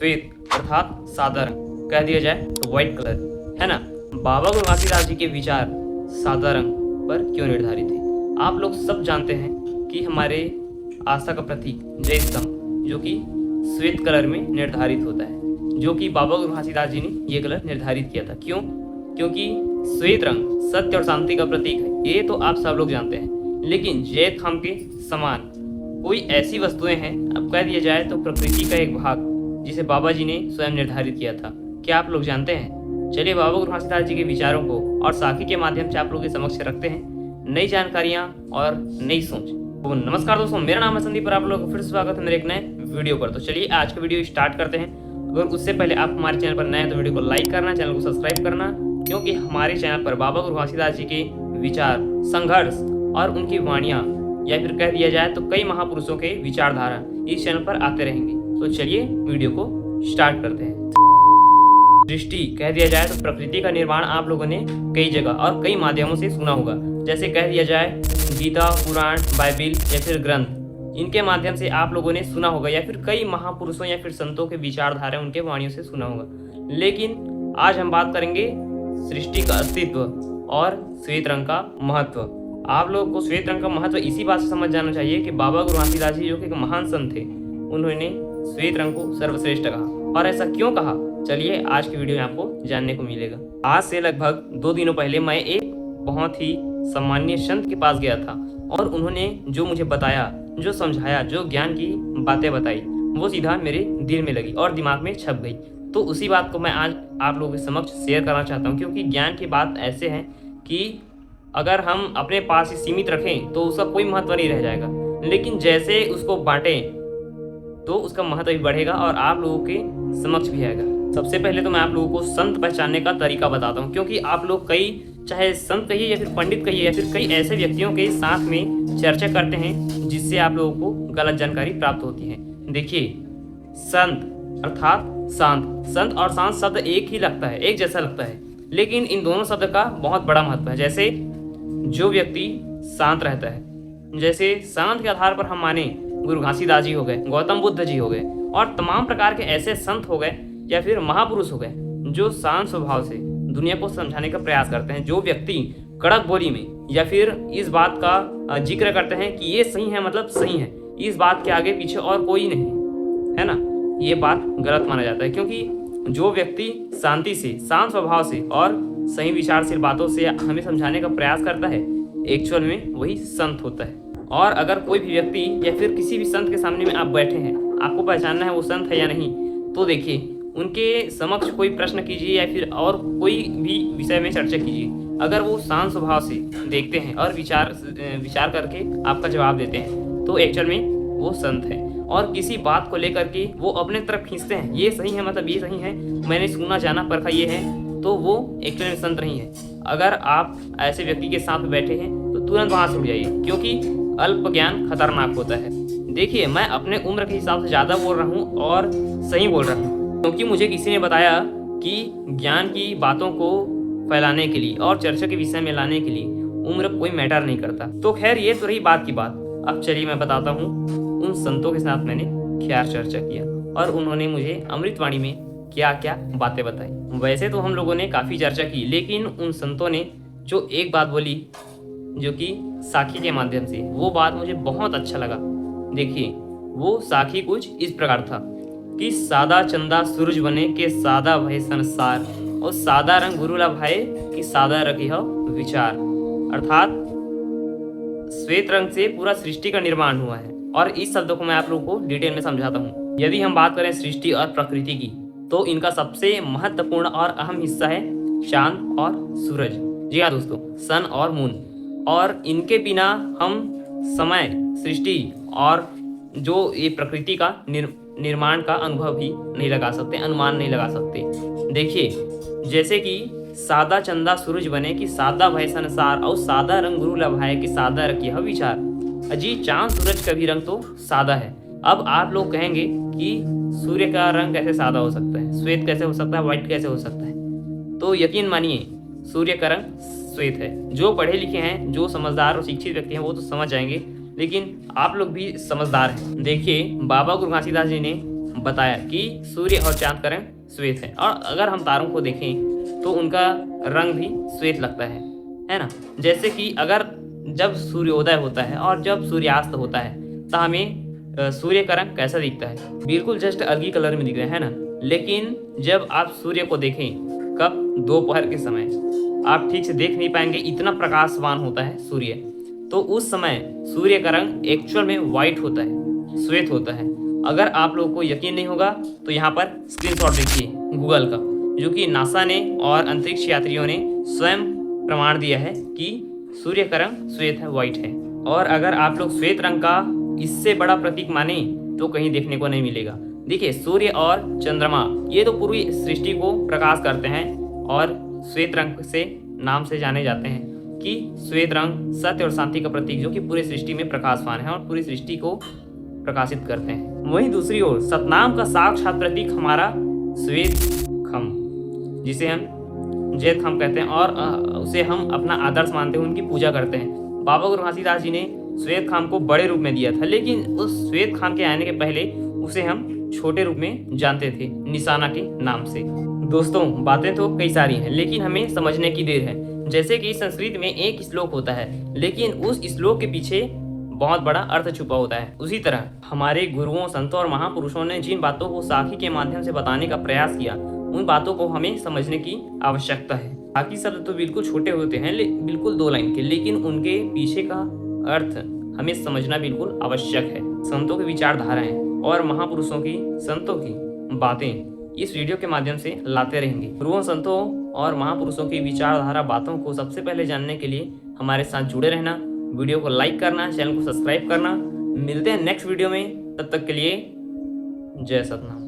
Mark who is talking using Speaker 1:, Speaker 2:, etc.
Speaker 1: श्वेत अर्थात सादा रंग, कह दिया जाए तो व्हाइट कलर, है ना। बाबा गुरु घासीदास जी के विचार सादा रंग पर क्यों निर्धारित थे? आप लोग सब जानते हैं कि हमारे आस्था का प्रतीक जय स्तंभ जो कि श्वेत कलर में निर्धारित होता है, जो कि बाबा गुरु घासीदास जी ने ये कलर निर्धारित किया था। क्यों? क्योंकि श्वेत रंग सत्य और शांति का प्रतीक है, ये तो आप सब लोग जानते हैं। लेकिन जय स्तंभ के समान कोई ऐसी वस्तुएं हैं, अब कह दिया जाए तो प्रकृति का एक भाग, जिसे बाबा जी ने स्वयं निर्धारित किया था। क्या आप लोग जानते हैं? चलिए बाबा गुरु घासीदास जी के विचारों को और साखी के माध्यम से आप लोगों के समक्ष रखते हैं नई जानकारियां और नई सोच। तो नमस्कार दोस्तों, मेरा नाम है संदीप और आप लोगों को फिर स्वागत है मेरे एक नए वीडियो पर। तो चलिए आज का वीडियो स्टार्ट करते हैं। अगर उससे पहले आप हमारे चैनल पर नए हैं तो वीडियो को लाइक करना, चैनल को सब्सक्राइब करना, क्योंकि हमारे चैनल पर बाबा गुरु घासीदास जी के विचार, संघर्ष और उनकी वाणियाँ, या फिर कह दिया जाए तो कई महापुरुषों के विचारधारा इस चैनल पर आते रहेंगे। तो चलिए वीडियो को स्टार्ट करते हैं। सृष्टि कह दिया जाए तो प्रकृति का निर्माण आप लोगों ने कई जगह और कई माध्यमों से सुना होगा, जैसे कह दिया जाए गीता, पुराण, बाइबिल या फिर ग्रंथ, इनके माध्यम से आप लोगों ने सुना होगा, या फिर कई महापुरुषों या फिर संतों के विचारधारा उनके वाणियों से सुना होगा। लेकिन आज हम बात करेंगे सृष्टि का अस्तित्व और श्वेत रंग का महत्व। आप लोगों को श्वेत रंग का महत्व इसी बात से समझ जाना चाहिए कि बाबा गुरु घासीदास जी जो कि एक महान संत थे, उन्होंने श्वेत रंग को सर्वश्रेष्ठ कहा। और ऐसा क्यों कहा, चलिए आज की वीडियो में आपको जानने को मिलेगा। आज से लगभग 2 दिनों पहले मैं एक बहुत ही सम्माननीय संत के पास गया था, और उन्होंने जो मुझे बताया, जो समझाया, जो ज्ञान की बातें बताई, वो सीधा मेरे दिल में लगी और दिमाग में छप गई। तो उसी बात को मैं आज आप लोगों के समक्ष शेयर करना चाहता हूँ, क्योंकि ज्ञान की बात ऐसे है कि अगर हम अपने पास ही सीमित रखें तो उसका कोई महत्व नहीं रह जाएगा, लेकिन जैसे उसको बांटें तो उसका महत्व भी बढ़ेगा और आप लोगों के समक्ष भी आएगा। सबसे पहले तो मैं आप लोगों को संत पहचानने का तरीका बताता हूँ, क्योंकि आप लोग कई, चाहे संत कहिए या फिर पंडित कहिए या फिर कई ऐसे व्यक्तियों के साथ में चर्चा करते हैं जिससे आप लोगों को गलत जानकारी प्राप्त होती है। देखिए, संत अर्थात शांत, संत और शांत शब्द एक ही लगता है, एक जैसा लगता है, लेकिन इन दोनों शब्द का बहुत बड़ा महत्व है। जैसे जो व्यक्ति शांत रहता है, जैसे शांत के आधार पर हम माने गुरु घासीदास जी हो गए, गौतम बुद्ध जी हो गए, और तमाम प्रकार के ऐसे संत हो गए या फिर महापुरुष हो गए जो शांत स्वभाव से दुनिया को समझाने का प्रयास करते हैं। जो व्यक्ति कड़क बोली में या फिर इस बात का जिक्र करते हैं कि ये सही है मतलब सही है, इस बात के आगे पीछे और कोई नहीं है ना, ये बात गलत माना जाता है। क्योंकि जो व्यक्ति शांति से, शांत स्वभाव से और सही विचारशील बातों से हमें समझाने का प्रयास करता है, एक्चुअल में वही संत होता है। और अगर कोई भी व्यक्ति या फिर किसी भी संत के सामने में आप बैठे हैं, आपको पहचानना है वो संत है या नहीं, तो देखिए उनके समक्ष कोई प्रश्न कीजिए या फिर और कोई भी विषय में चर्चा कीजिए। अगर वो शांत स्वभाव से देखते हैं और विचार करके आपका जवाब देते हैं, तो एक्चुअल में वो संत है। और किसी बात को लेकर के वो अपने तरफ खींचते हैं, ये सही है मतलब ये सही है, मैंने सुना जाना परखा ये है, तो वो एक्चुअल में संत नहीं है। अगर आप ऐसे व्यक्ति के साथ बैठे हैं तो तुरंत वहाँ से उठ जाइए, क्योंकि अल्प ज्ञान खतरनाक होता है। देखिए, मैं अपने उम्र के हिसाब से ज़्यादा बोल रहा हूँ और सही बोल रहा हूँ, क्योंकि मुझे किसी ने बताया कि ज्ञान की बातों को फैलाने के लिए और चर्चा के विषय में लाने के लिए उम्र कोई मैटर नहीं करता। तो खैर, ये तो रही बात की बात। अब चलिए मैं बताता हूँ उन संतों के साथ मैंने क्या चर्चा किया और उन्होंने मुझे अमृतवाणी में क्या क्या बातें बताई। वैसे तो हम लोगों ने काफ़ी चर्चा की, लेकिन उन संतों ने जो एक बात बोली, जो कि साखी के माध्यम से, वो बात मुझे बहुत अच्छा लगा। देखिए, वो साखी कुछ इस प्रकार था कि सादा चंदा सूरज बने के सादा भय संसार, और सादा रंग गुरु ला भाए कि सादा रखी हो विचार। अर्थात श्वेत रंग से पूरा सृष्टि का निर्माण हुआ है। और इस शब्दों को मैं आप लोगों को डिटेल में समझाता हूँ। यदि हम बात करें सृष्टि और प्रकृति की, तो इनका सबसे महत्वपूर्ण और अहम हिस्सा है चांद और सूरज। जी हाँ दोस्तों, सन और मून। और इनके बिना हम समय, सृष्टि और जो ये प्रकृति का निर्माण का अनुभव भी नहीं लगा सकते, अनुमान नहीं लगा सकते। देखिए, जैसे कि सादा चंदा सूरज बने कि सादा भय संसार, और सादा रंग गुरु लभाए कि सादा रखिए विचार। अजी, चांद सूरज का भी रंग तो सादा है। अब आप लोग कहेंगे कि सूर्य का रंग कैसे सादा हो सकता है, श्वेत कैसे हो सकता है, व्हाइट कैसे हो सकता है? तो यकीन मानिए, सूर्य का रंग श्वेत है। जो पढ़े लिखे हैं, जो समझदार और शिक्षित व्यक्ति हैं, वो तो समझ जाएंगे, लेकिन आप लोग भी समझदार हैं। देखिए, बाबा गुरु घासीदास जी ने बताया कि सूर्य और चांद का रंग श्वेत है, और अगर हम तारों को देखें तो उनका रंग भी श्वेत लगता है ना। जैसे कि अगर जब सूर्योदय होता है और जब सूर्यास्त होता है तो हमें सूर्य का रंग कैसा दिखता है, बिल्कुल जस्ट अलगी कलर में दिख रहा है ना। लेकिन जब आप सूर्य को देखें कब, दोपहर के समय, आप ठीक से देख नहीं पाएंगे, इतना प्रकाशवान होता है सूर्य। तो उस समय सूर्य का रंग एक्चुअल में वाइट होता है, श्वेत होता है। अगर आप लोगों को यकीन नहीं होगा तो यहाँ पर स्क्रीनशॉट देखिए गूगल का, जो कि नासा ने और अंतरिक्ष यात्रियों ने स्वयं प्रमाण दिया है कि सूर्य का रंग श्वेत है, वाइट है। और अगर आप लोग श्वेत रंग का इससे बड़ा प्रतीक माने तो कहीं देखने को नहीं मिलेगा। देखिए, सूर्य और चंद्रमा ये तो पूरी सृष्टि को प्रकाश करते हैं और श्वेत रंग से नाम से जाने जाते हैं कि श्वेत रंग सत्य और शांति का प्रतीक, जो कि पूरी सृष्टि में प्रकाशवान है और पूरी सृष्टि को प्रकाशित करते हैं। वहीं दूसरी ओर सतनाम का साक्षात प्रतीक हमारा श्वेत खम, जिसे हम जैत खम कहते हैं, और उसे हम अपना आदर्श मानते हैं, उनकी पूजा करते हैं। बाबा गुरु घासीदास जी ने श्वेत खाम को बड़े रूप में दिया था, लेकिन उस श्वेत खाम के आने के पहले उसे हम छोटे रूप में जानते थे, निशाना के नाम से। दोस्तों, बातें तो कई सारी हैं, लेकिन हमें समझने की देर है। जैसे कि संस्कृत में एक श्लोक होता है, लेकिन उस श्लोक के पीछे बहुत बड़ा अर्थ छुपा होता है। उसी तरह हमारे गुरुओं, संतों और महापुरुषों ने जिन बातों को साखी के माध्यम से बताने का प्रयास किया, उन बातों को हमें समझने की आवश्यकता है। बाकी शब्द तो बिल्कुल छोटे होते हैं, बिल्कुल 2 लाइन के, लेकिन उनके पीछे का अर्थ हमें समझना बिल्कुल आवश्यक है। संतों की विचारधाराएं और महापुरुषों की, संतों की बातें इस वीडियो के माध्यम से लाते रहेंगे। गुरुओं, संतों और महापुरुषों की विचारधारा बातों को सबसे पहले जानने के लिए हमारे साथ जुड़े रहना, वीडियो को लाइक करना, चैनल को सब्सक्राइब करना। मिलते हैं नेक्स्ट वीडियो में, तब तक के लिए जय सतनाम।